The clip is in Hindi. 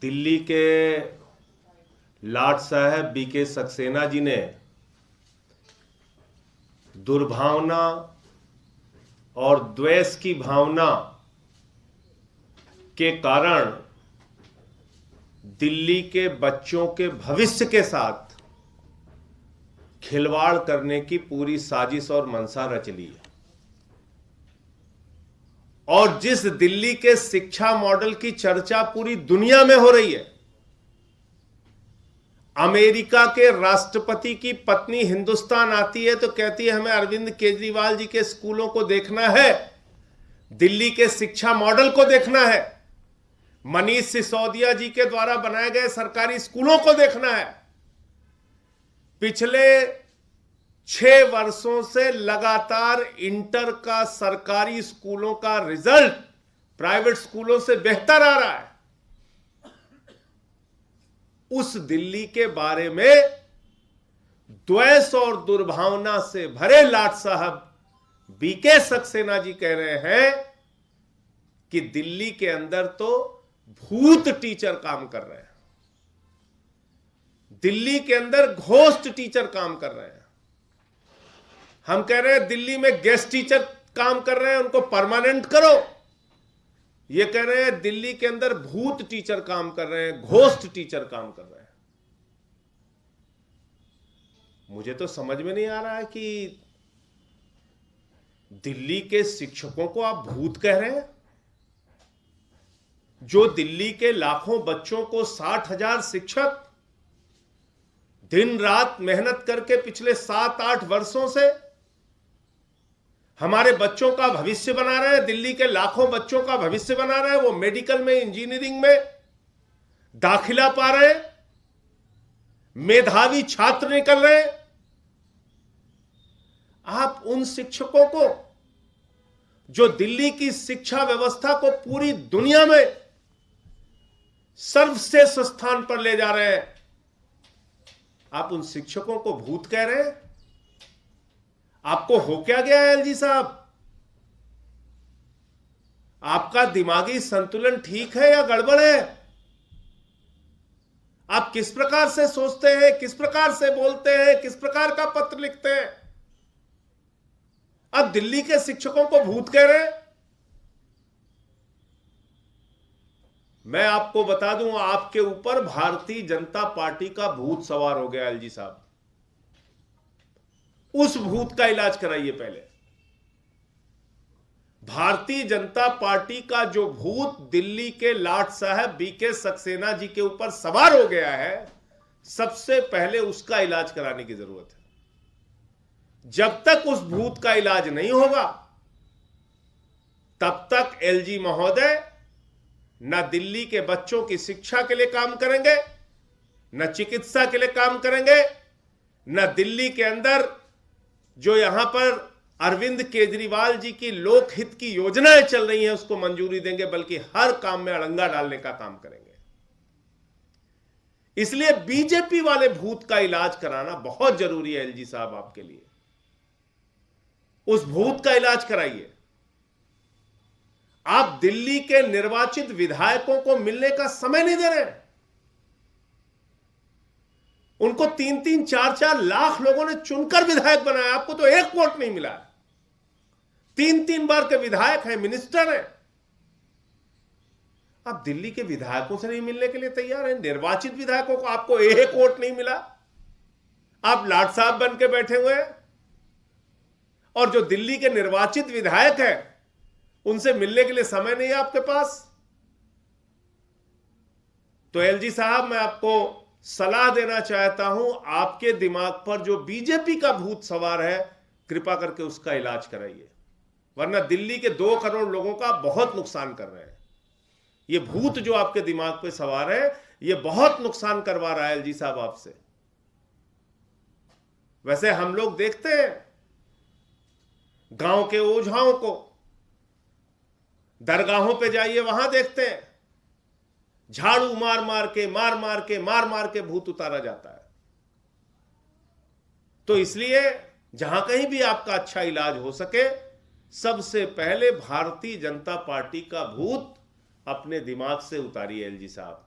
दिल्ली के लाट साहब बीके सक्सेना जी ने दुर्भावना और द्वेष की भावना के कारण दिल्ली के बच्चों के भविष्य के साथ खिलवाड़ करने की पूरी साजिश और मंशा रच ली है। और जिस दिल्ली के शिक्षा मॉडल की चर्चा पूरी दुनिया में हो रही है, अमेरिका के राष्ट्रपति की पत्नी हिंदुस्तान आती है तो कहती है हमें अरविंद केजरीवाल जी के स्कूलों को देखना है, दिल्ली के शिक्षा मॉडल को देखना है, मनीष सिसोदिया जी के द्वारा बनाए गए सरकारी स्कूलों को देखना है। पिछले 6 वर्षों से लगातार इंटर का सरकारी स्कूलों का रिजल्ट प्राइवेट स्कूलों से बेहतर आ रहा है। उस दिल्ली के बारे में द्वेष और दुर्भावना से भरे लाट साहब बीके सक्सेना जी कह रहे हैं कि दिल्ली के अंदर तो भूत टीचर काम कर रहे हैं, दिल्ली के अंदर घोस्ट टीचर काम कर रहे हैं। हम कह रहे हैं दिल्ली में गेस्ट टीचर काम कर रहे हैं, उनको परमानेंट करो। ये कह रहे हैं दिल्ली के अंदर भूत टीचर काम कर रहे हैं, घोस्ट टीचर काम कर रहे हैं। मुझे तो समझ में नहीं आ रहा है कि दिल्ली के शिक्षकों को आप भूत कह रहे हैं, जो दिल्ली के लाखों बच्चों को 60,000 शिक्षक दिन रात मेहनत करके पिछले 7-8 वर्षों से हमारे बच्चों का भविष्य बना रहे हैं, दिल्ली के लाखों बच्चों का भविष्य बना रहे हैं। वो मेडिकल में, इंजीनियरिंग में दाखिला पा रहे हैं, मेधावी छात्र निकल रहे हैं। आप उन शिक्षकों को जो दिल्ली की शिक्षा व्यवस्था को पूरी दुनिया में सर्वश्रेष्ठ स्थान पर ले जा रहे हैं, आप उन शिक्षकों को भूत कह रहे हैं। आपको हो क्या गया है एलजी साहब? आपका दिमागी संतुलन ठीक है या गड़बड़ है? आप किस प्रकार से सोचते हैं, किस प्रकार से बोलते हैं, किस प्रकार का पत्र लिखते हैं? अब दिल्ली के शिक्षकों को भूत कह रहे हैं। मैं आपको बता दूं, आपके ऊपर भारतीय जनता पार्टी का भूत सवार हो गया एलजी साहब। उस भूत का इलाज कराइए पहले। भारतीय जनता पार्टी का जो भूत दिल्ली के लाट साहब बीके सक्सेना जी के ऊपर सवार हो गया है, सबसे पहले उसका इलाज कराने की जरूरत है। जब तक उस भूत का इलाज नहीं होगा, तब तक एलजी महोदय न दिल्ली के बच्चों की शिक्षा के लिए काम करेंगे, न चिकित्सा के लिए काम करेंगे, न दिल्ली के अंदर जो यहां पर अरविंद केजरीवाल जी की लोकहित की योजनाएं चल रही हैं उसको मंजूरी देंगे, बल्कि हर काम में अड़ंगा डालने का काम करेंगे। इसलिए बीजेपी वाले भूत का इलाज कराना बहुत जरूरी है एलजी साहब आपके लिए। उस भूत का इलाज कराइए। आप दिल्ली के निर्वाचित विधायकों को मिलने का समय नहीं दे रहे। उनको 3-3, 4-4 लाख लोगों ने चुनकर विधायक बनाया, आपको तो एक वोट नहीं मिला। 3-3 बार के विधायक हैं, मिनिस्टर हैं। आप दिल्ली के विधायकों से नहीं मिलने के लिए तैयार हैं, निर्वाचित विधायकों को आपको एक वोट नहीं मिला। आप लाट साहब बन के बैठे हुए हैं, और जो दिल्ली के निर्वाचित विधायक हैं उनसे मिलने के लिए समय नहीं है आपके पास। तो एलजी साहब, मैं आपको सलाह देना चाहता हूं, आपके दिमाग पर जो बीजेपी का भूत सवार है, कृपा करके उसका इलाज कराइए, वरना दिल्ली के 2 करोड़ लोगों का बहुत नुकसान कर रहे हैं। ये भूत जो आपके दिमाग पे सवार है, ये बहुत नुकसान करवा रहा है एलजी साहब आपसे। वैसे हम लोग देखते हैं गांव के ओझाओं को, दरगाहों पे जाइए वहां देखते हैं झाड़ू मार मार के भूत उतारा जाता है। तो इसलिए जहां कहीं भी आपका अच्छा इलाज हो सके, सबसे पहले भारतीय जनता पार्टी का भूत अपने दिमाग से उतारिए एलजी साहब।